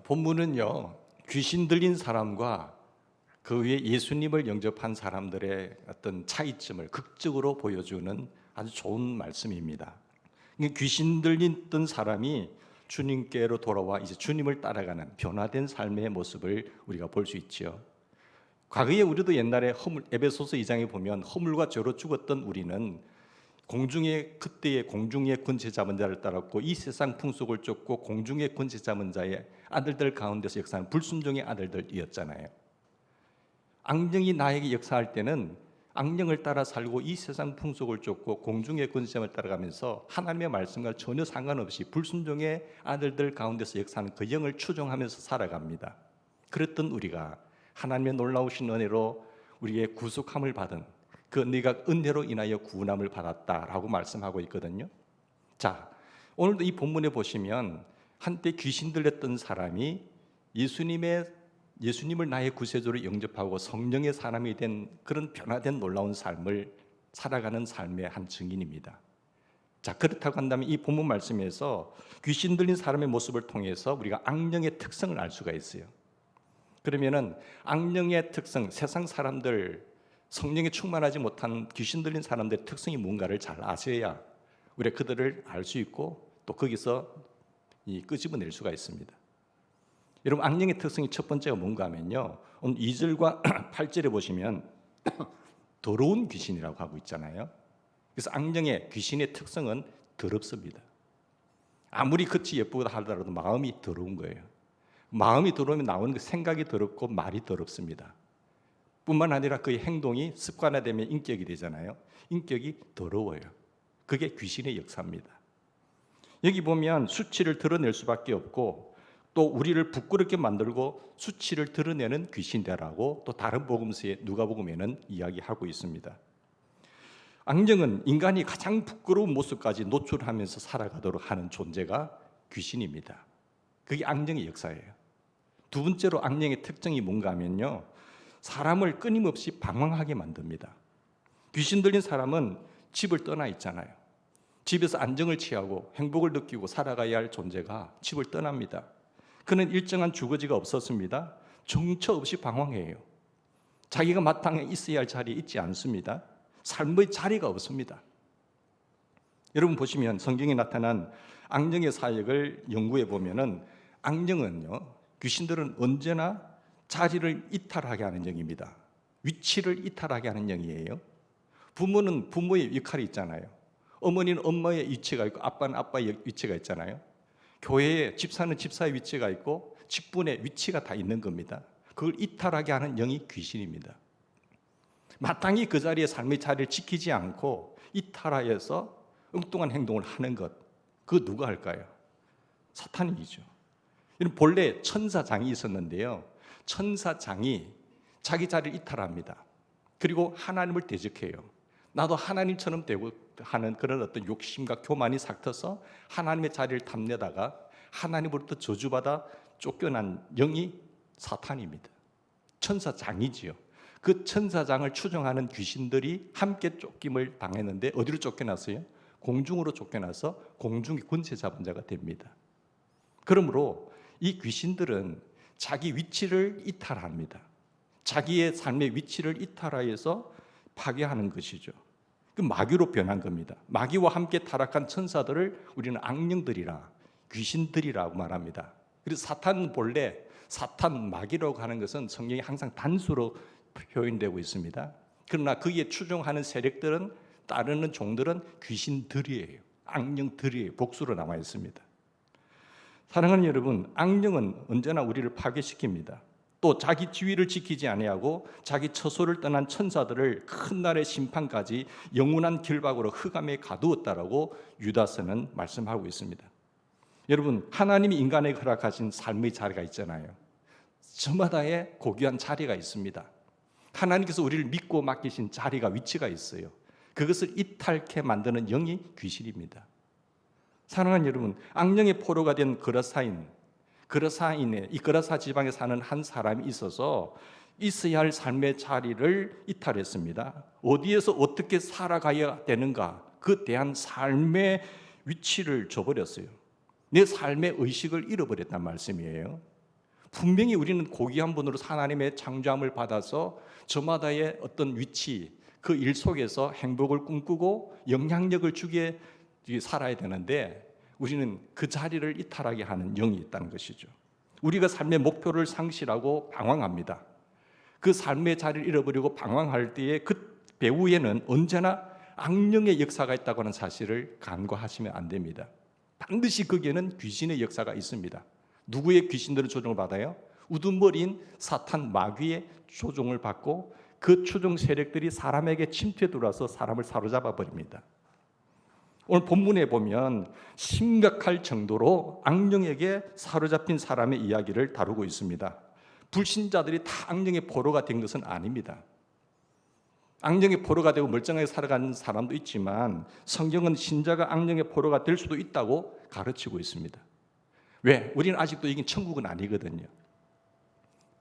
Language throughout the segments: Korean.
본문은요, 귀신 들린 사람과 그 위에 예수님을 영접한 사람들의 어떤 차이점을 극적으로 보여주는 아주 좋은 말씀입니다. 귀신 들렸던 사람이 주님께로 돌아와 이제 주님을 따라가는 변화된 삶의 모습을 우리가 볼 수 있지요. 과거에 우리도 옛날에 에베소서 2장에 보면 허물과 죄로 죽었던 우리는 그때의 공중의 권세 잡은 자를 따랐고 이 세상 풍속을 쫓고 공중의 권세 잡은 자의 아들들 가운데서 역사하는 불순종의 아들들이었잖아요. 악령이 나에게 역사할 때는 악령을 따라 살고 이 세상 풍속을 쫓고 공중의 권세점을 따라가면서 하나님의 말씀과 전혀 상관없이 불순종의 아들들 가운데서 역사하는 그 영을 추종하면서 살아갑니다. 그랬던 우리가 하나님의 놀라우신 은혜로 우리의 구속함을 받은 그 네가 은혜로 인하여 구원함을 받았다라고 말씀하고 있거든요. 자, 오늘도 이 본문에 보시면 한때 귀신 들렸던 사람이 예수님을 나의 구세주로 영접하고 성령의 사람이 된 그런 변화된 놀라운 삶을 살아가는 삶의 한 증인입니다. 자, 그렇다고 한다면 이 본문 말씀에서 귀신 들린 사람의 모습을 통해서 우리가 악령의 특성을 알 수가 있어요. 그러면은 악령의 특성, 세상 사람들, 성령에 충만하지 못한 귀신 들린 사람들의 특성이 뭔가를 잘 아셔야 우리가 그들을 알 수 있고 또 거기서 끄집어낼 수가 있습니다. 여러분, 악령의 특성이 첫 번째가 뭔가 하면요, 오늘 2절과 8절에 보시면 더러운 귀신이라고 하고 있잖아요. 그래서 악령의 귀신의 특성은 더럽습니다. 아무리 겉이 예쁘다 하더라도 마음이 더러운 거예요. 마음이 더러우면 나오는 그 생각이 더럽고 말이 더럽습니다. 뿐만 아니라 그의 행동이 습관화되면 인격이 되잖아요. 인격이 더러워요. 그게 귀신의 역사입니다. 여기 보면 수치를 드러낼 수밖에 없고 또 우리를 부끄럽게 만들고 수치를 드러내는 귀신이라고 또 다른 복음서에 누가복음에는 이야기하고 있습니다. 악령은 인간이 가장 부끄러운 모습까지 노출하면서 살아가도록 하는 존재가 귀신입니다. 그게 악령의 역사예요. 두 번째로 악령의 특징이 뭔가 하면요, 사람을 끊임없이 방황하게 만듭니다. 귀신 들린 사람은 집을 떠나 있잖아요. 집에서 안정을 취하고 행복을 느끼고 살아가야 할 존재가 집을 떠납니다. 그는 일정한 주거지가 없었습니다. 정처 없이 방황해요. 자기가 마땅히 있어야 할 자리에 있지 않습니다. 삶의 자리가 없습니다. 여러분 보시면 성경에 나타난 악령의 사역을 연구해 보면은 악령은요, 귀신들은 언제나 자리를 이탈하게 하는 영입니다. 위치를 이탈하게 하는 영이에요. 부모는 부모의 역할이 있잖아요. 어머니는 엄마의 위치가 있고 아빠는 아빠의 위치가 있잖아요. 교회에 집사는 집사의 위치가 있고 직분의 위치가 다 있는 겁니다. 그걸 이탈하게 하는 영이 귀신입니다. 마땅히 그 자리에 삶의 자리를 지키지 않고 이탈하여서 엉뚱한 행동을 하는 것, 그거 누가 할까요? 사탄이죠. 본래 천사장이 있었는데요, 천사장이 자기 자리를 이탈합니다. 그리고 하나님을 대적해요. 나도 하나님처럼 되고 하는 그런 어떤 욕심과 교만이 삭터서 하나님의 자리를 탐내다가 하나님으로부터 저주받아 쫓겨난 영이 사탄입니다. 천사장이지요. 그 천사장을 추종하는 귀신들이 함께 쫓김을 당했는데 어디로 쫓겨났어요? 공중으로 쫓겨나서 공중의 권세 잡은 자가 됩니다. 그러므로 이 귀신들은 자기 위치를 이탈합니다. 자기의 삶의 위치를 이탈하여서 파괴하는 것이죠. 그 마귀로 변한 겁니다. 마귀와 함께 타락한 천사들을 우리는 악령들이라, 귀신들이라고 말합니다. 그래서 사탄은 본래 사탄, 마귀라고 하는 것은 성경이 항상 단수로 표현되고 있습니다. 그러나 그에 추종하는 세력들은, 따르는 종들은 귀신들이에요. 악령들이에요. 복수로 나와 있습니다. 사랑하는 여러분, 악령은 언제나 우리를 파괴시킵니다. 또 자기 지위를 지키지 아니하고 자기 처소를 떠난 천사들을 큰 날의 심판까지 영원한 길박으로 흑암에 가두었다라고 유다서는 말씀하고 있습니다. 여러분, 하나님이 인간에게 허락하신 삶의 자리가 있잖아요. 저마다의 고귀한 자리가 있습니다. 하나님께서 우리를 믿고 맡기신 자리가, 위치가 있어요. 그것을 이탈케 만드는 영이 귀신입니다. 사랑하는 여러분, 악령의 포로가 된 이 그라사 지방에 사는 한 사람이 있어서 있어야 할 삶의 자리를 이탈했습니다. 어디에서 어떻게 살아가야 되는가, 그 대한 삶의 위치를 줘버렸어요. 내 삶의 의식을 잃어버렸단 말씀이에요. 분명히 우리는 고귀한 분으로 하나님의 창조함을 받아서 저마다의 어떤 위치, 그 일 속에서 행복을 꿈꾸고 영향력을 주게 살아야 되는데, 우리는 그 자리를 이탈하게 하는 영이 있다는 것이죠. 우리가 삶의 목표를 상실하고 방황합니다. 그 삶의 자리를 잃어버리고 방황할 때에 그 배후에는 언제나 악령의 역사가 있다고 하는 사실을 간과하시면 안 됩니다. 반드시 거기에는 귀신의 역사가 있습니다. 누구의 귀신들은 조종을 받아요? 우두머리인 사탄 마귀의 조종을 받고 그 추종 세력들이 사람에게 침투해 들어와서 사람을 사로잡아 버립니다. 오늘 본문에 보면 심각할 정도로 악령에게 사로잡힌 사람의 이야기를 다루고 있습니다. 불신자들이 다 악령의 포로가 된 것은 아닙니다. 악령의 포로가 되고 멀쩡하게 살아가는 사람도 있지만 성경은 신자가 악령의 포로가 될 수도 있다고 가르치고 있습니다. 왜? 우리는 아직도 이긴 천국은 아니거든요.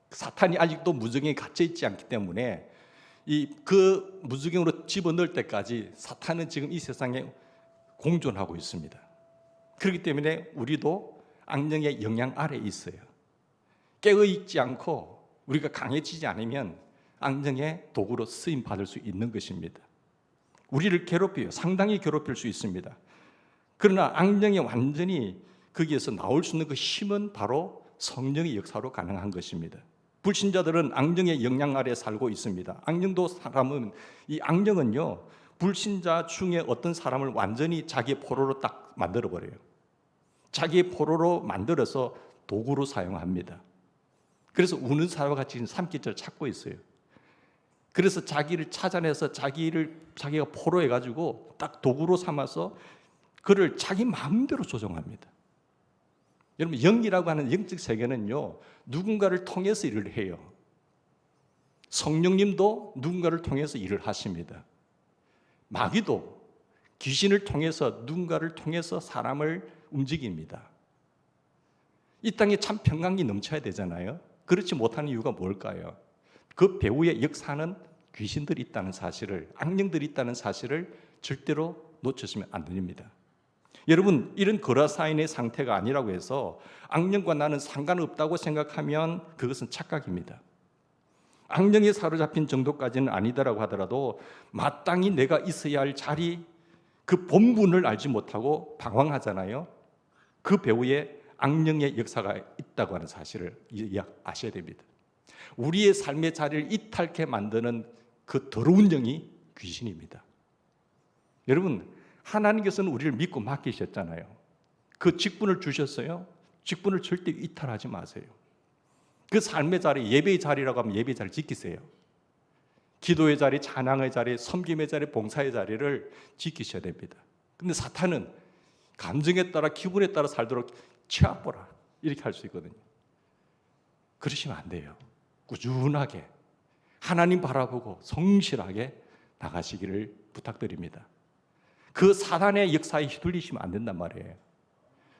사탄이 아직도 무저경에 갇혀 있지 않기 때문에 그 무저경으로 집어넣을 때까지 사탄은 지금 이 세상에 공존하고 있습니다. 그렇기 때문에 우리도 악령의 영향 아래에 있어요. 깨어있지 않고 우리가 강해지지 않으면 악령의 도구로 쓰임 받을 수 있는 것입니다. 우리를 괴롭혀요. 상당히 괴롭힐 수 있습니다. 그러나 악령이 완전히 거기에서 나올 수 있는 그 힘은 바로 성령의 역사로 가능한 것입니다. 불신자들은 악령의 영향 아래 살고 있습니다. 이 악령은요, 불신자 중에 어떤 사람을 완전히 자기의 포로로 딱 만들어 버려요. 자기의 포로로 만들어서 도구로 사용합니다. 그래서 우는 사람과 같이 삼키자를 찾고 있어요. 그래서 자기를 찾아내서 자기가 포로해 가지고 딱 도구로 삼아서 그를 자기 마음대로 조종합니다. 여러분, 영이라고 하는 영적 세계는요, 누군가를 통해서 일을 해요. 성령님도 누군가를 통해서 일을 하십니다. 마귀도 귀신을 통해서 누군가를 통해서 사람을 움직입니다. 이 땅에 참 평강이 넘쳐야 되잖아요. 그렇지 못하는 이유가 뭘까요? 그 배후의 역사는 귀신들이 있다는 사실을, 악령들이 있다는 사실을 절대로 놓치시면 안 됩니다. 여러분, 이런 거라사인의 상태가 아니라고 해서 악령과 나는 상관없다고 생각하면 그것은 착각입니다. 악령에 사로잡힌 정도까지는 아니더라고 하더라도 마땅히 내가 있어야 할 자리, 그 본분을 알지 못하고 방황하잖아요. 그 배후에 악령의 역사가 있다고 하는 사실을 아셔야 됩니다. 우리의 삶의 자리를 이탈케 만드는 그 더러운 영이 귀신입니다. 여러분, 하나님께서는 우리를 믿고 맡기셨잖아요. 그 직분을 주셨어요. 직분을 절대 이탈하지 마세요. 그 삶의 자리, 예배의 자리라고 하면 예배의 자리 지키세요. 기도의 자리, 찬양의 자리, 섬김의 자리, 봉사의 자리를 지키셔야 됩니다. 근데 사탄은 감정에 따라, 기분에 따라 살도록 치아보라 이렇게 할 수 있거든요. 그러시면 안 돼요. 꾸준하게 하나님 바라보고 성실하게 나가시기를 부탁드립니다. 그 사단의 역사에 휘둘리시면 안 된단 말이에요.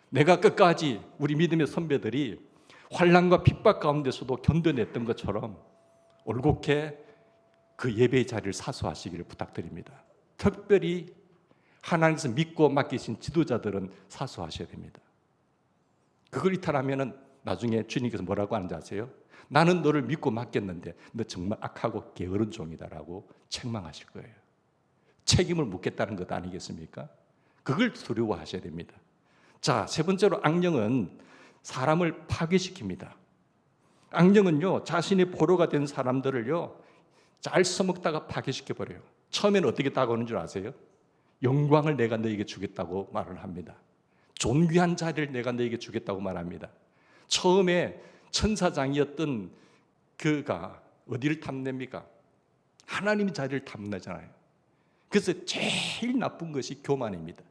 내가 끝까지 우리 믿음의 선배들이 환난과 핍박 가운데서도 견뎌냈던 것처럼 올곧게 그 예배의 자리를 사수하시기를 부탁드립니다. 특별히 하나님께서 믿고 맡기신 지도자들은 사수하셔야 됩니다. 그걸 이탈하면 나중에 주님께서 뭐라고 하는지 아세요? 나는 너를 믿고 맡겼는데 너 정말 악하고 게으른 종이다라고 책망하실 거예요. 책임을 묻겠다는 것 아니겠습니까? 그걸 두려워하셔야 됩니다. 자, 세 번째로 악령은 사람을 파괴시킵니다. 악령은요, 자신의 포로가 된 사람들을요, 잘 써먹다가 파괴시켜버려요. 처음에는 어떻게 다가오는 줄 아세요? 영광을 내가 너에게 주겠다고 말을 합니다. 존귀한 자리를 내가 너에게 주겠다고 말합니다. 처음에 천사장이었던 그가 어디를 탐냅니까? 하나님의 자리를 탐내잖아요. 그래서 제일 나쁜 것이 교만입니다.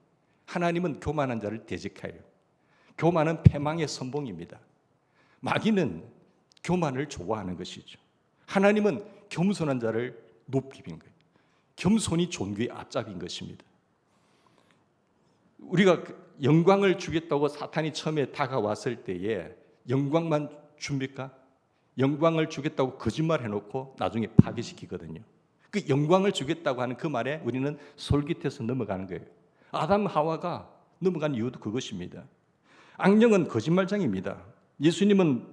하나님은 교만한 자를 대적해요. 교만은 패망의 선봉입니다. 마귀는 교만을 좋아하는 것이죠. 하나님은 겸손한 자를 높이 빈 거예요. 겸손이 존귀의 앞잡이인 것입니다. 우리가 영광을 주겠다고 사탄이 처음에 다가왔을 때에 영광만 줍니까? 영광을 주겠다고 거짓말 해놓고 나중에 파괴시키거든요. 그 영광을 주겠다고 하는 그 말에 우리는 솔깃해서 넘어가는 거예요. 아담 하와가 넘어간 이유도 그것입니다. 악령은 거짓말장입니다. 예수님은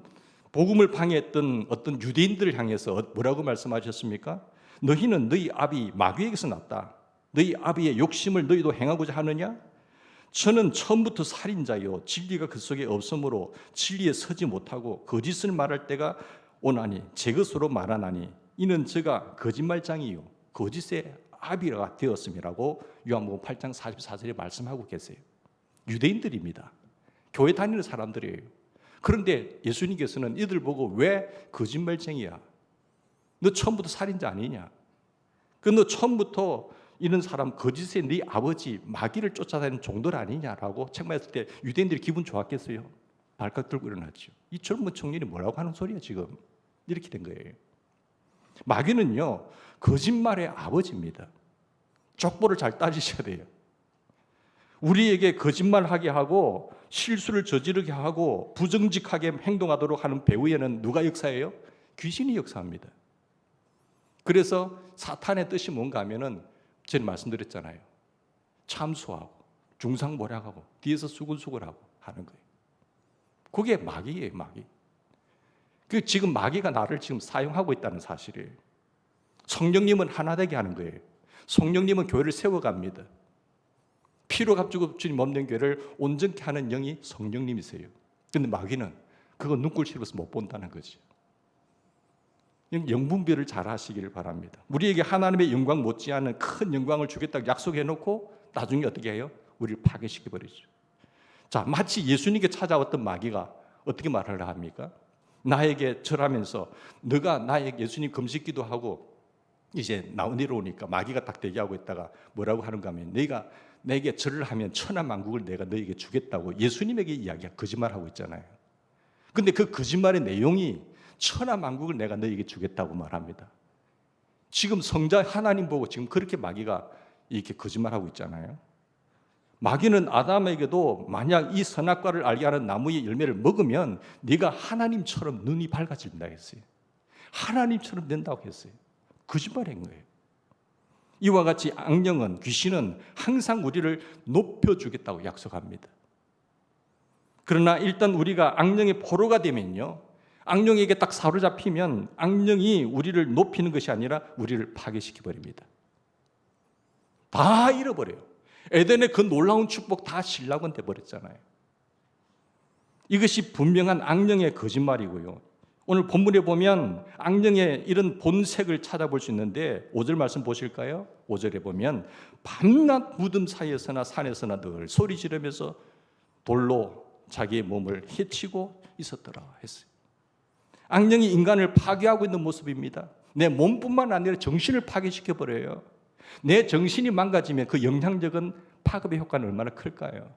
복음을 방해했던 어떤 유대인들을 향해서 뭐라고 말씀하셨습니까? 너희는 너희 아비 마귀에게서 났다. 너희 아비의 욕심을 너희도 행하고자 하느냐? 저는 처음부터 살인자요 진리가 그 속에 없으므로 진리에 서지 못하고 거짓을 말할 때가 오나니 제 것으로 말하나니 이는 저가 거짓말장이요 거짓의 아비가 되었음이라고 요한복음 8장 44절에 말씀하고 계세요. 유대인들입니다. 교회 다니는 사람들이에요. 그런데 예수님께서는 이들 보고 왜 거짓말쟁이야? 너 처음부터 살인자 아니냐? 너 처음부터 이런 사람 거짓의 네 아버지 마귀를 쫓아다니는 종들 아니냐라고 책망했을 때 유대인들이 기분 좋았겠어요? 발칵 들고 일어났죠. 이 젊은 청년이 뭐라고 하는 소리야 지금? 이렇게 된 거예요. 마귀는요 거짓말의 아버지입니다. 족보를 잘 따지셔야 돼요. 우리에게 거짓말하게 하고 실수를 저지르게 하고 부정직하게 행동하도록 하는 배후에는 누가 역사해요? 귀신이 역사합니다. 그래서 사탄의 뜻이 뭔가 하면은 제가 말씀드렸잖아요. 참수하고 중상모략하고 뒤에서 수근수근하고 하는 거예요. 그게 마귀예요, 마귀. 그 지금 마귀가 나를 지금 사용하고 있다는 사실이에요. 성령님은 하나 되게 하는 거예요. 성령님은 교회를 세워갑니다. 피로 값주고 주님 없는 교회를 온전케 하는 영이 성령님이세요. 그런데 마귀는 그거 눈꼴 씹어서 못 본다는 거죠. 영분별을 잘 하시기를 바랍니다. 우리에게 하나님의 영광 못지않은 큰 영광을 주겠다고 약속해놓고 나중에 어떻게 해요? 우리를 파괴시켜버리죠. 자, 마치 예수님께 찾아왔던 마귀가 어떻게 말하려 합니까? 나에게 절하면서 너가 나에게 예수님 금식기도 하고 이제 내려오니까 마귀가 딱 대기하고 있다가 뭐라고 하는가 하면 네가 내게 절을 하면 천하만국을 내가 너에게 주겠다고 예수님에게 이야기하고 거짓말하고 있잖아요. 근데 그 거짓말의 내용이 천하만국을 내가 너에게 주겠다고 말합니다. 지금 성자 하나님 보고 지금 그렇게 마귀가 이렇게 거짓말하고 있잖아요. 마귀는 아담에게도 만약 이 선악과를 알게 하는 나무의 열매를 먹으면 네가 하나님처럼 눈이 밝아진다 했어요. 하나님처럼 된다고 했어요. 거짓말한 거예요. 이와 같이 악령은 귀신은 항상 우리를 높여주겠다고 약속합니다. 그러나 일단 우리가 악령의 포로가 되면요, 악령에게 딱 사로잡히면 악령이 우리를 높이는 것이 아니라 우리를 파괴시켜버립니다. 다 잃어버려요. 에덴의 그 놀라운 축복 다 신락은 돼버렸잖아요. 이것이 분명한 악령의 거짓말이고요. 오늘 본문에 보면 악령의 이런 본색을 찾아볼 수 있는데 5절 말씀 보실까요? 5절에 보면 밤낮 무덤 사이에서나 산에서나 늘 소리 지르면서 돌로 자기의 몸을 해치고 있었더라 했어요. 악령이 인간을 파괴하고 있는 모습입니다. 내 몸뿐만 아니라 정신을 파괴시켜버려요. 내 정신이 망가지면 그 영향력은 파급의 효과는 얼마나 클까요?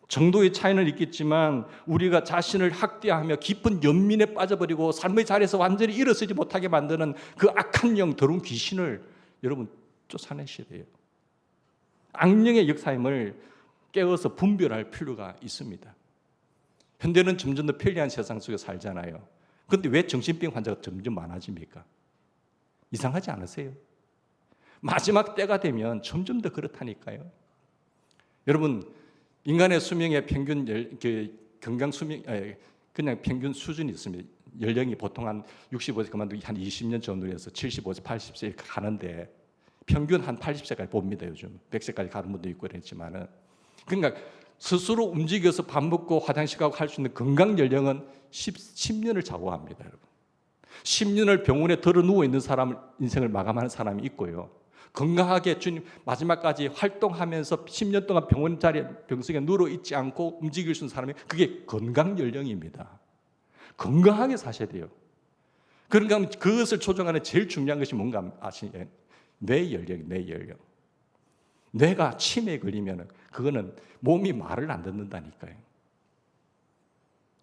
정도의 차이는 있겠지만 우리가 자신을 학대하며 깊은 연민에 빠져버리고 삶의 자리에서 완전히 일어서지 못하게 만드는 그 악한 영, 더러운 귀신을 여러분 쫓아내셔야 돼요. 악령의 역사임을 깨워서 분별할 필요가 있습니다. 현대는 점점 더 편리한 세상 속에 살잖아요. 그런데 왜 정신병 환자가 점점 많아집니까? 이상하지 않으세요? 마지막 때가 되면 점점 더 그렇다니까요. 여러분, 인간의 수명의 평균 건강 수명 그냥 평균 수준이 있습니다. 연령이 보통 한 65세 그만두기 한 20년 전후에서 75세, 80세 이렇게 가는데 평균 한 80세까지 봅니다. 요즘 100세까지 가는 분도 있고 그랬지만은 그러니까 스스로 움직여서 밥 먹고 화장실 가고 할 수 있는 건강 연령은 10년을 자고합니다, 여러분. 10년을 병원에 들어 누워 있는 사람 인생을 마감하는 사람이 있고요. 건강하게 주님 마지막까지 활동하면서 10년 동안 병원 자리에 병석에 누워 있지 않고 움직일 수 있는 사람이 그게 건강 연령입니다. 건강하게 사셔야 돼요. 그러니까 그것을 조정하는 제일 중요한 것이 뭔가 아시나요? 뇌 연령, 뇌 연령. 뇌가 치매에 걸리면 그거는 몸이 말을 안 듣는다니까요.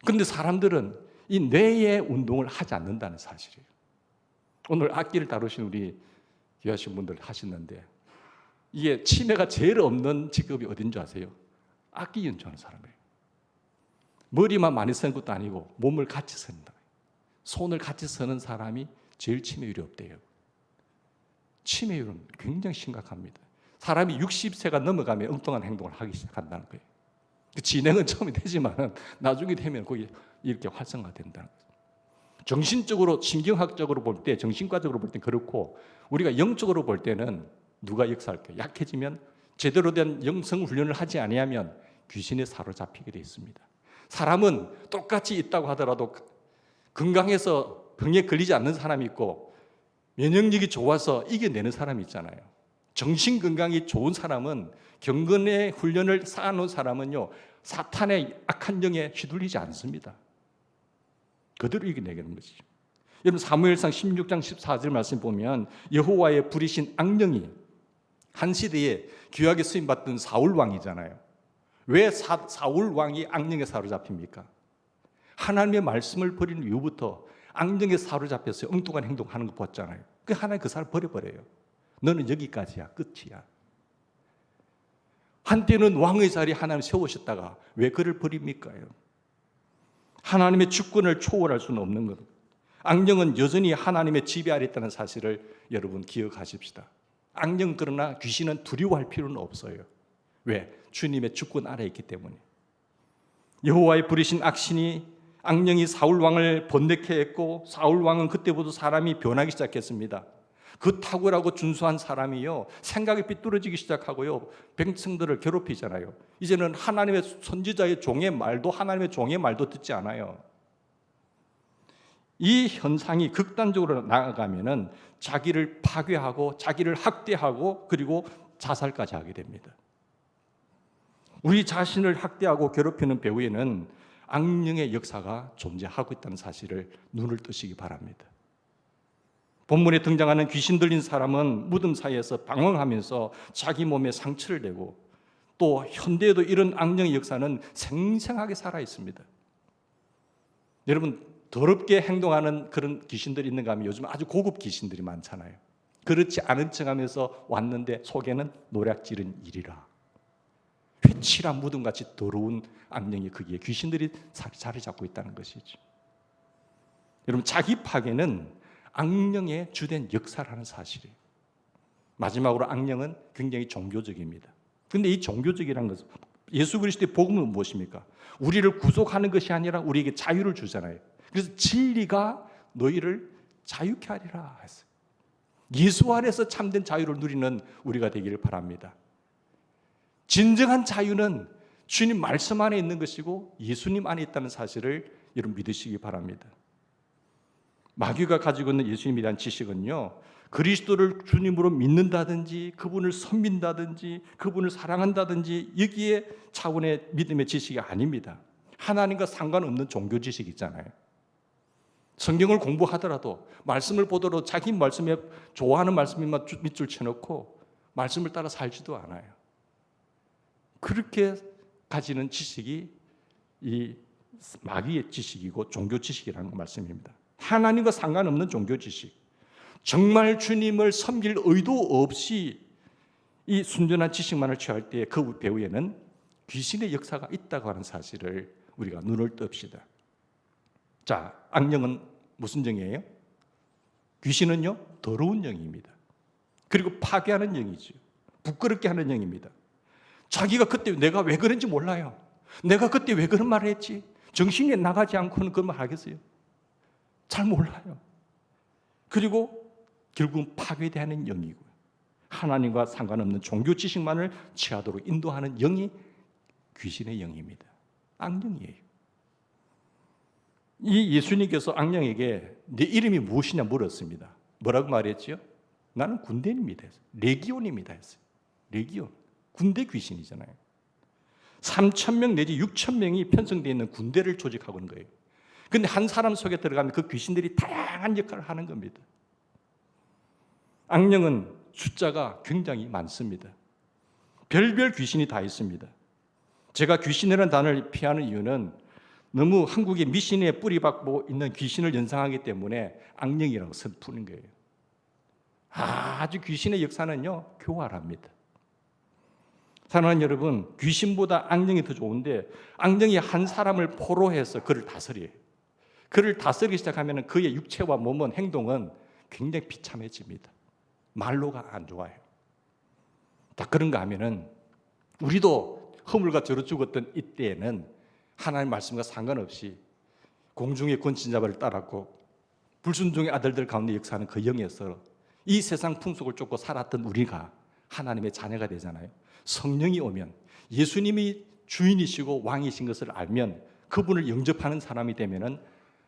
그런데 사람들은 이 뇌의 운동을 하지 않는다는 사실이에요. 오늘 악기를 다루신 우리 귀하신 분들 하시는데 이게 치매가 제일 없는 직업이 어딘 줄 아세요? 악기 연주하는 사람이에요. 머리만 많이 쓰는 것도 아니고 몸을 같이 쓴다. 손을 같이 쓰는 사람이 제일 치매율이 없대요. 치매율은 굉장히 심각합니다. 사람이 60세가 넘어가면 엉뚱한 행동을 하기 시작한다는 거예요. 진행은 처음이 되지만 나중에 되면 거기 이렇게 활성화된다는 거죠. 정신적으로, 신경학적으로 볼 때, 정신과적으로 볼 때 그렇고, 우리가 영적으로 볼 때는 누가 역사할까요? 약해지면, 제대로 된 영성 훈련을 하지 아니하면 귀신에 사로잡히게 되어 있습니다. 사람은 똑같이 있다고 하더라도 건강해서 병에 걸리지 않는 사람이 있고 면역력이 좋아서 이겨내는 사람이 있잖아요. 정신 건강이 좋은 사람은, 경건의 훈련을 쌓아놓은 사람은요, 사탄의 악한 영에 휘둘리지 않습니다. 그대로 이겨내는 것이죠. 여러분, 사무엘상 16장 14절 말씀 보면 여호와의 부리신 악령이, 한 시대에 귀하게 쓰임받던 사울 왕이잖아요. 왜 사울 왕이 악령에 사로잡힙니까? 하나님의 말씀을 버리는 이후부터 악령에 사로잡혀서 엉뚱한 행동하는 거 봤잖아요. 그 하나님 그 사람 버려버려요. 너는 여기까지야, 끝이야. 한때는 왕의 자리에 하나님 세우셨다가 왜 그를 버립니까? 하나님의 주권을 초월할 수는 없는 것. 악령은 여전히 하나님의 지배 아래 있다는 사실을 여러분 기억하십시다. 악령 그러나 귀신은 두려워할 필요는 없어요. 왜? 주님의 주권 아래 있기 때문에. 여호와의 부리신 악신이, 악령이 사울 왕을 번뇌케 했고, 사울 왕은 그때부터 사람이 변하기 시작했습니다. 그 탁월하고 준수한 사람이요, 생각이 삐뚤어지기 시작하고요, 백성들을 괴롭히잖아요. 이제는 하나님의 선지자의 종의 말도, 하나님의 종의 말도 듣지 않아요. 이 현상이 극단적으로 나아가면은 자기를 파괴하고 자기를 학대하고 그리고 자살까지 하게 됩니다. 우리 자신을 학대하고 괴롭히는 배후에는 악령의 역사가 존재하고 있다는 사실을 눈을 뜨시기 바랍니다. 본문에 등장하는 귀신 들린 사람은 무덤 사이에서 방황하면서 자기 몸에 상처를 내고, 또 현대에도 이런 악령의 역사는 생생하게 살아 있습니다. 여러분, 더럽게 행동하는 그런 귀신들이 있는가 하면 요즘 아주 고급 귀신들이 많잖아요. 그렇지 않은 척하면서 왔는데 속에는 노략질은 일이라. 회칠한 무덤같이 더러운 악령이 거기에 귀신들이 자리 잡고 있다는 것이죠. 여러분, 자기 파괴는 악령의 주된 역사라는 사실이에요. 마지막으로 악령은 굉장히 종교적입니다. 그런데 이 종교적이라는 것은, 예수 그리스도의 복음은 무엇입니까? 우리를 구속하는 것이 아니라 우리에게 자유를 주잖아요. 그래서 진리가 너희를 자유케 하리라 했어요. 예수 안에서 참된 자유를 누리는 우리가 되기를 바랍니다. 진정한 자유는 주님 말씀 안에 있는 것이고 예수님 안에 있다는 사실을 여러분 믿으시기 바랍니다. 마귀가 가지고 있는 예수님에 대한 지식은요, 그리스도를 주님으로 믿는다든지 그분을 섬긴다든지 그분을 사랑한다든지 여기에 차원의 믿음의 지식이 아닙니다. 하나님과 상관없는 종교 지식 있잖아요. 성경을 공부하더라도, 말씀을 보더라도 자기 말씀에 좋아하는 말씀에만 밑줄 쳐놓고 말씀을 따라 살지도 않아요. 그렇게 가지는 지식이 이 마귀의 지식이고 종교 지식이라는 말씀입니다. 하나님과 상관없는 종교 지식, 정말 주님을 섬길 의도 없이 이 순전한 지식만을 취할 때 그 배후에는 귀신의 역사가 있다고 하는 사실을 우리가 눈을 뜹시다. 자, 악령은 무슨 영이에요? 귀신은요, 더러운 영입니다. 그리고 파괴하는 영이죠. 부끄럽게 하는 영입니다. 자기가 그때 내가 왜 그런지 몰라요. 내가 그때 왜 그런 말을 했지? 정신이 나가지 않고는 그런 말 하겠어요? 잘 몰라요. 그리고 결국은 파괴되는 영이고요, 하나님과 상관없는 종교 지식만을 취하도록 인도하는 영이 귀신의 영입니다. 악령이에요. 이 예수님께서 악령에게 내 이름이 무엇이냐 물었습니다. 뭐라고 말했지요? 나는 군대입니다 했어요. 레기온입니다 했어요. 레기온, 군대 귀신이잖아요. 3,000명 내지 6,000명이 편성되어 있는 군대를 조직하고 있는 거예요. 그런데 한 사람 속에 들어가면 그 귀신들이 다양한 역할을 하는 겁니다. 악령은 숫자가 굉장히 많습니다. 별별 귀신이 다 있습니다. 제가 귀신이라는 단어를 피하는 이유는 너무 한국의 미신에 뿌리박고 있는 귀신을 연상하기 때문에 악령이라고 푸는 거예요. 아주 귀신의 역사는요, 교활합니다. 사랑하는 여러분, 귀신보다 악령이 더 좋은데, 악령이 한 사람을 포로해서 그를 다스려요. 그를 다스리기 시작하면 그의 육체와 몸은, 행동은 굉장히 비참해집니다. 말로가 안 좋아요. 다 그런가 하면은 우리도 허물과 저로 죽었던 이때에는 하나님의 말씀과 상관없이 공중의 권친자를 따랐고 불순종의 아들들 가운데 역사하는 그 영에서 이 세상 풍속을 쫓고 살았던 우리가 하나님의 자녀가 되잖아요. 성령이 오면 예수님이 주인이시고 왕이신 것을 알면 그분을 영접하는 사람이 되면은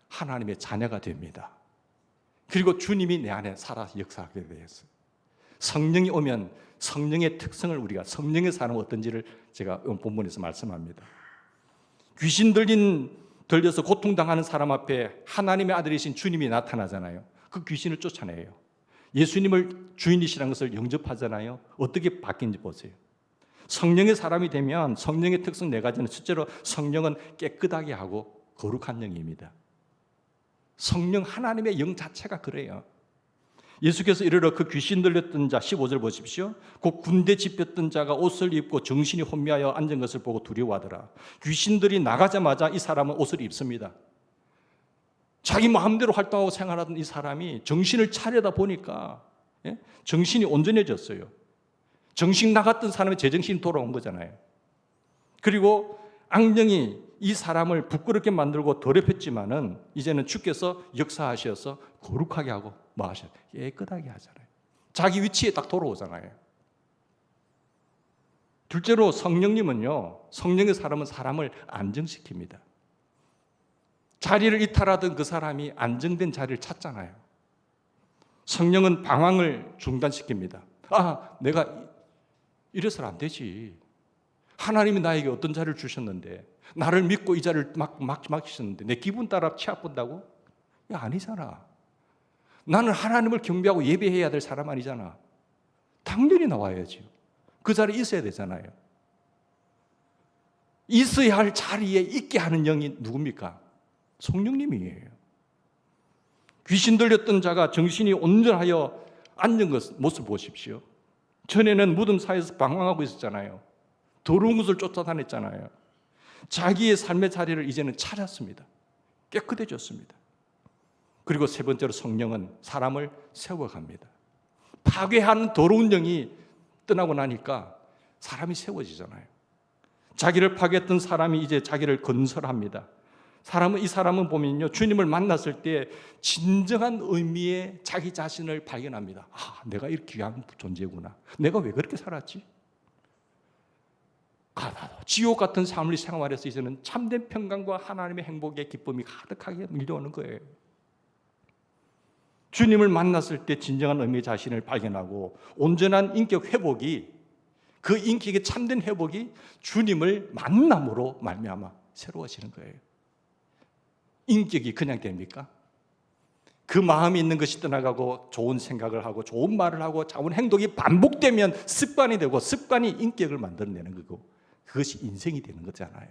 하나님의 자녀가 됩니다. 그리고 주님이 내 안에 살아 역사하게 되었어요. 성령이 오면 성령의 특성을 우리가 성령의 사람은 어떤지를 제가 본문에서 말씀합니다. 귀신 들려서 고통당하는 사람 앞에 하나님의 아들이신 주님이 나타나잖아요. 그 귀신을 쫓아내요. 예수님을 주인이시라는 것을 영접하잖아요. 어떻게 바뀐지 보세요. 성령의 사람이 되면 성령의 특성 네 가지는 실제로 성령은 깨끗하게 하고 거룩한 영입니다. 성령 하나님의 영 자체가 그래요. 예수께서 이르러 그 귀신 들렸던 자 15절 보십시오. 곧 군대 집혔던 자가 옷을 입고 정신이 혼미하여 앉은 것을 보고 두려워하더라. 귀신들이 나가자마자 이 사람은 옷을 입습니다. 자기 마음대로 활동하고 생활하던 이 사람이 정신을 차려다 보니까 정신이 온전해졌어요. 정신 나갔던 사람의 제정신이 돌아온 거잖아요. 그리고 악령이 이 사람을 부끄럽게 만들고 더럽혔지만은 이제는 주께서 역사하셔서 거룩하게 하고 뭐 하셔요? 깨끗하게 하잖아요. 자기 위치에 딱 돌아오잖아요. 둘째로 성령님은요, 성령의 사람은 사람을 안정시킵니다. 자리를 이탈하던 그 사람이 안정된 자리를 찾잖아요. 성령은 방황을 중단시킵니다. 아, 내가 이래서는 안 되지. 하나님이 나에게 어떤 자리를 주셨는데 나를 믿고 이 자리를 맡기셨는데 내 기분 따라 취합 본다고? 야, 아니잖아. 나는 하나님을 경배하고 예배해야 될 사람 아니잖아. 당연히 나와야지. 그 자리에 있어야 되잖아요. 있어야 할 자리에 있게 하는 영이 누굽니까? 성령님이에요. 귀신 들렸던 자가 정신이 온전하여 앉은 모습 보십시오. 전에는 무덤 사이에서 방황하고 있었잖아요. 더러운 것을 쫓아다녔잖아요. 자기의 삶의 자리를 이제는 찾았습니다. 깨끗해졌습니다. 그리고 세 번째로 성령은 사람을 세워갑니다. 파괴하는 더러운 영이 떠나고 나니까 사람이 세워지잖아요. 자기를 파괴했던 사람이 이제 자기를 건설합니다. 이 사람은 보면요, 주님을 만났을 때 진정한 의미의 자기 자신을 발견합니다. 아, 내가 이렇게 귀한 존재구나. 내가 왜 그렇게 살았지? 지옥 같은 삶을 생활해서 이제는 참된 평강과 하나님의 행복의 기쁨이 가득하게 밀려오는 거예요. 주님을 만났을 때 진정한 의미의 자신을 발견하고 온전한 인격 회복이, 그 인격의 참된 회복이 주님을 만남으로 말미암아 새로워지는 거예요. 인격이 그냥 됩니까? 그 마음이 있는 것이 떠나가고 좋은 생각을 하고 좋은 말을 하고 좋은 행동이 반복되면 습관이 되고 습관이 인격을 만들어내는 거고 그것이 인생이 되는 거잖아요.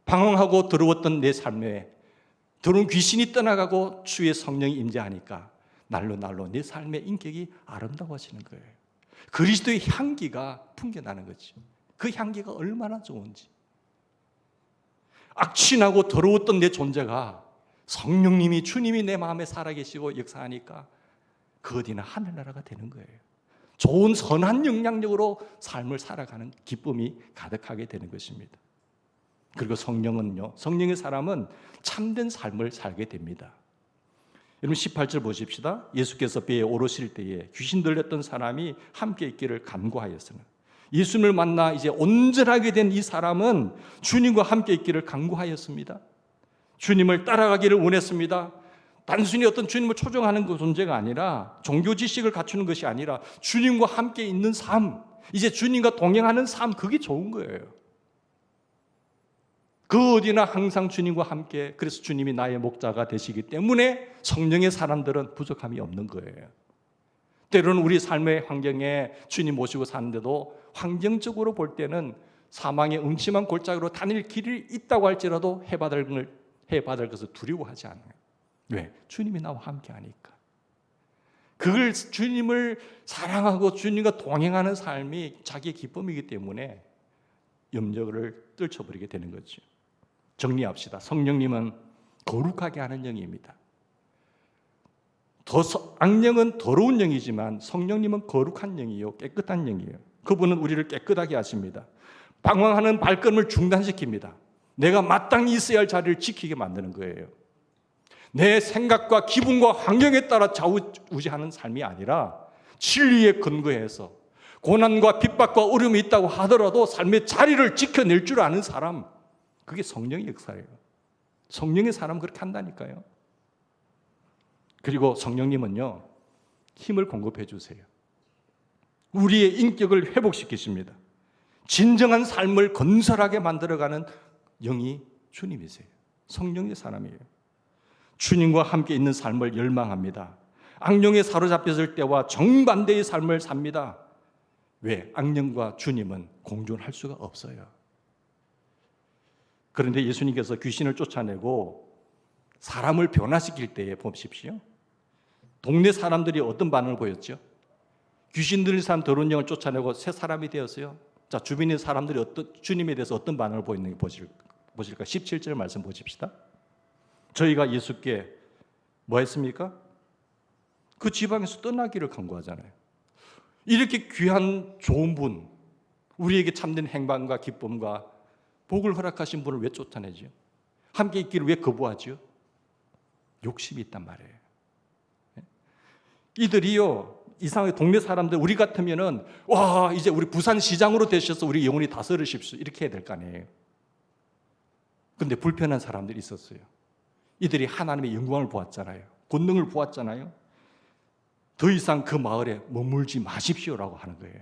방황하고 더러웠던 내 삶에 더러운 귀신이 떠나가고 주의 성령이 임재하니까 날로 내 삶의 인격이 아름다워지는 거예요. 그리스도의 향기가 풍겨나는 거지. 그 향기가 얼마나 좋은지. 악취나고 더러웠던 내 존재가 성령님이, 주님이 내 마음에 살아계시고 역사하니까 그 어디나 하늘나라가 되는 거예요. 좋은 선한 영향력으로 삶을 살아가는 기쁨이 가득하게 되는 것입니다. 그리고 성령은요, 성령의 사람은 참된 삶을 살게 됩니다. 여러분 18절 보십시다. 예수께서 배에 오르실 때에 귀신 들렸던 사람이 함께 있기를 간구하였으나, 예수님을 만나 이제 온전하게 된 이 사람은 주님과 함께 있기를 간구하였습니다. 주님을 따라가기를 원했습니다. 단순히 어떤 주님을 초종하는 그 존재가 아니라, 종교 지식을 갖추는 것이 아니라 주님과 함께 있는 삶, 이제 주님과 동행하는 삶, 그게 좋은 거예요. 그 어디나 항상 주님과 함께, 그래서 주님이 나의 목자가 되시기 때문에 성령의 사람들은 부족함이 없는 거예요. 때로는 우리 삶의 환경에 주님 모시고 사는데도 환경적으로 볼 때는 사망의 음침한 골짜기로 다닐 길이 있다고 할지라도 해받을 것을 두려워하지 않아요. 왜? 주님이 나와 함께 하니까. 그걸 주님을 사랑하고 주님과 동행하는 삶이 자기의 기쁨이기 때문에 염려를 떨쳐버리게 되는 거죠. 정리합시다. 성령님은 거룩하게 하는 영입니다. 악령은 더러운 영이지만 성령님은 거룩한 영이요, 깨끗한 영이에요. 그분은 우리를 깨끗하게 하십니다. 방황하는 발걸음을 중단시킵니다. 내가 마땅히 있어야 할 자리를 지키게 만드는 거예요. 내 생각과 기분과 환경에 따라 좌우지하는 삶이 아니라 진리에 근거해서 고난과 핍박과 어려움이 있다고 하더라도 삶의 자리를 지켜낼 줄 아는 사람, 그게 성령의 역사예요. 성령의 사람은 그렇게 한다니까요. 그리고 성령님은요, 힘을 공급해 주세요. 우리의 인격을 회복시키십니다. 진정한 삶을 건설하게 만들어가는 영이 주님이세요. 성령의 사람이에요. 주님과 함께 있는 삶을 열망합니다. 악령에 사로잡혔을 때와 정반대의 삶을 삽니다. 왜? 악령과 주님은 공존할 수가 없어요. 그런데 예수님께서 귀신을 쫓아내고 사람을 변화시킬 때에 보십시오. 동네 사람들이 어떤 반응을 보였죠? 귀신 들린 사람 더러운 영을 쫓아내고 새 사람이 되었어요. 자, 주변의 사람들이 주님에 대해서 어떤 반응을 보였는지 보실까? 17절 말씀 보십시다. 저희가 예수께 뭐 했습니까? 그 지방에서 떠나기를 간구하잖아요. 이렇게 귀한 좋은 분, 우리에게 참된 행방과 기쁨과 복을 허락하신 분을 왜 쫓아내죠? 함께 있기를 왜 거부하죠? 욕심이 있단 말이에요. 이들이요, 이상하게 동네 사람들, 우리 같으면은 와, 이제 우리 부산 시장으로 되셔서 우리 영혼이 다스리십시오, 이렇게 해야 될 거 아니에요. 그런데 불편한 사람들이 있었어요. 이들이 하나님의 영광을 보았잖아요. 권능을 보았잖아요. 더 이상 그 마을에 머물지 마십시오라고 하는 거예요.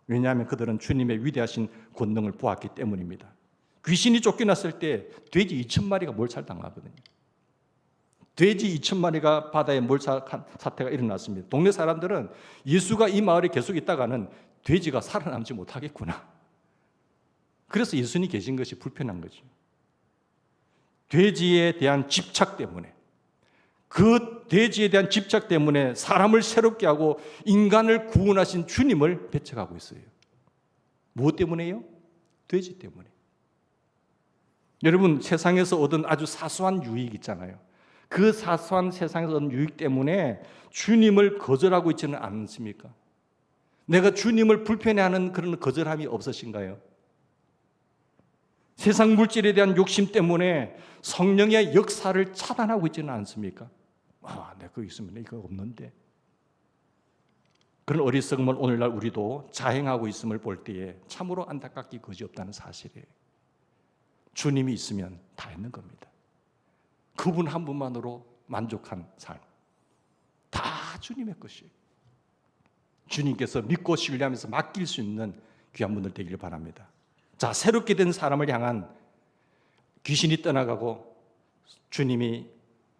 왜냐하면 그들은 주님의 위대하신 권능을 보았기 때문입니다. 귀신이 쫓겨났을 때 돼지 2,000마리가 몰살당하거든요. 돼지 2,000마리가 바다에 몰살한 사태가 일어났습니다. 동네 사람들은 예수가 이 마을에 계속 있다가는 돼지가 살아남지 못하겠구나. 그래서 예수님이 계신 것이 불편한 거죠. 돼지에 대한 집착 때문에, 그 돼지에 대한 집착 때문에 사람을 새롭게 하고 인간을 구원하신 주님을 배척하고 있어요. 무엇 때문에요? 돼지 때문에. 여러분, 세상에서 얻은 아주 사소한 유익 있잖아요. 그 사소한 세상에서 얻은 유익 때문에 주님을 거절하고 있지는 않습니까? 내가 주님을 불편해하는 그런 거절함이 없으신가요? 세상 물질에 대한 욕심 때문에 성령의 역사를 차단하고 있지는 않습니까? 내가 거기 있으면 이거 없는데. 그런 어리석음을 오늘날 우리도 자행하고 있음을 볼 때에 참으로 안타깝기 그지없다는 사실이에요. 주님이 있으면 다 있는 겁니다. 그분 한 분만으로 만족한 삶, 다 주님의 것이에요. 주님께서 믿고 신뢰하면서 맡길 수 있는 귀한 분들 되기를 바랍니다. 자, 새롭게 된 사람을 향한 귀신이 떠나가고 주님이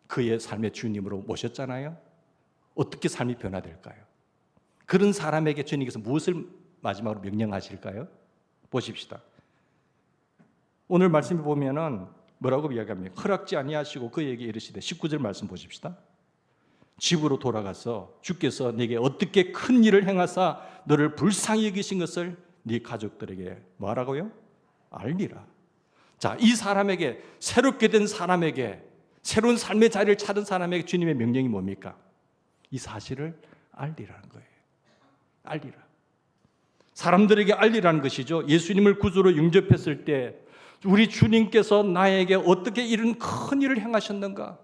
그의 삶의 주님으로 모셨잖아요. 어떻게 삶이 변화될까요? 그런 사람에게 주님께서 무엇을 마지막으로 명령하실까요? 보십시다. 오늘 말씀을 보면은 뭐라고 이야기합니까? 허락지 아니하시고 그에게 이르시되, 19절 말씀 보십시다. 집으로 돌아가서 주께서 내게 어떻게 큰 일을 행하사 너를 불쌍히 여기신 것을 네 가족들에게 뭐하라고요? 알리라. 자, 이 사람에게, 새롭게 된 사람에게, 새로운 삶의 자리를 찾은 사람에게 주님의 명령이 뭡니까? 이 사실을 알리라는 거예요. 알리라. 사람들에게 알리라는 것이죠. 예수님을 구주로 영접했을 때 우리 주님께서 나에게 어떻게 이런 큰 일을 행하셨는가?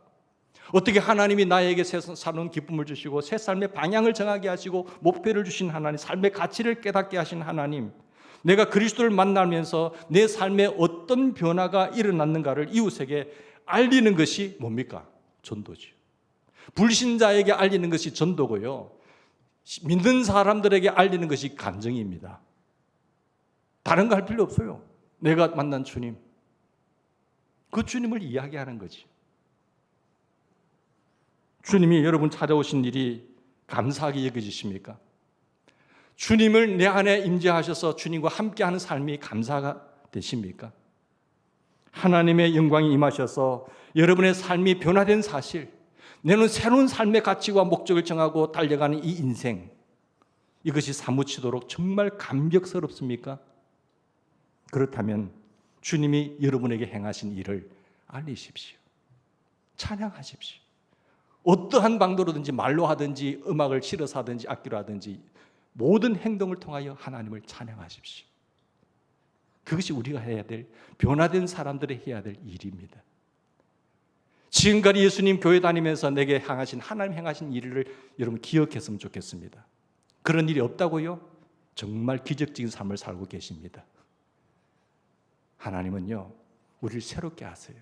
어떻게 하나님이 나에게 새 사는 기쁨을 주시고 새 삶의 방향을 정하게 하시고 목표를 주신 하나님, 삶의 가치를 깨닫게 하신 하나님, 내가 그리스도를 만나면서 내 삶에 어떤 변화가 일어났는가를 이웃에게 알리는 것이 뭡니까? 전도죠. 불신자에게 알리는 것이 전도고요, 믿는 사람들에게 알리는 것이 간증입니다. 다른 거 할 필요 없어요. 내가 만난 주님, 그 주님을 이야기하는 거지. 주님이 여러분 찾아오신 일이 감사하게 여겨지십니까? 주님을 내 안에 임재하셔서 주님과 함께하는 삶이 감사가 되십니까? 하나님의 영광이 임하셔서 여러분의 삶이 변화된 사실, 내는 새로운 삶의 가치와 목적을 정하고 달려가는 이 인생, 이것이 사무치도록 정말 감격스럽습니까? 그렇다면 주님이 여러분에게 행하신 일을 알리십시오. 찬양하십시오. 어떠한 방도로든지, 말로 하든지, 음악을 실어서 하든지, 악기로 하든지 모든 행동을 통하여 하나님을 찬양하십시오. 그것이 우리가 해야 될, 변화된 사람들이 해야 될 일입니다. 지금까지 예수님 교회 다니면서 내게 향하신, 하나님 행하신 일을 여러분 기억했으면 좋겠습니다. 그런 일이 없다고요? 정말 기적적인 삶을 살고 계십니다. 하나님은요, 우리를 새롭게 하세요.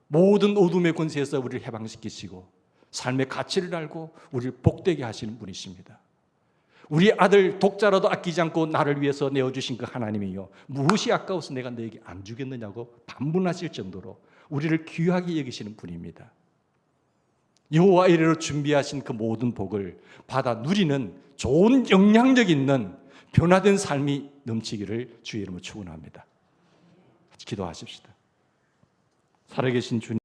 모든 어둠의 권세에서 우리를 해방시키시고 삶의 가치를 알고 우리를 복되게 하시는 분이십니다. 우리 아들 독자라도 아끼지 않고 나를 위해서 내어주신 그 하나님이요, 무엇이 아까워서 내가 너에게 안 주겠느냐고 반문하실 정도로 우리를 귀하게 여기시는 분입니다. 여호와 이레로 준비하신 그 모든 복을 받아 누리는 좋은 영향력 있는 변화된 삶이 넘치기를 주의 이름으로 축원합니다. 같이 기도하십시다. 살아계신 주님,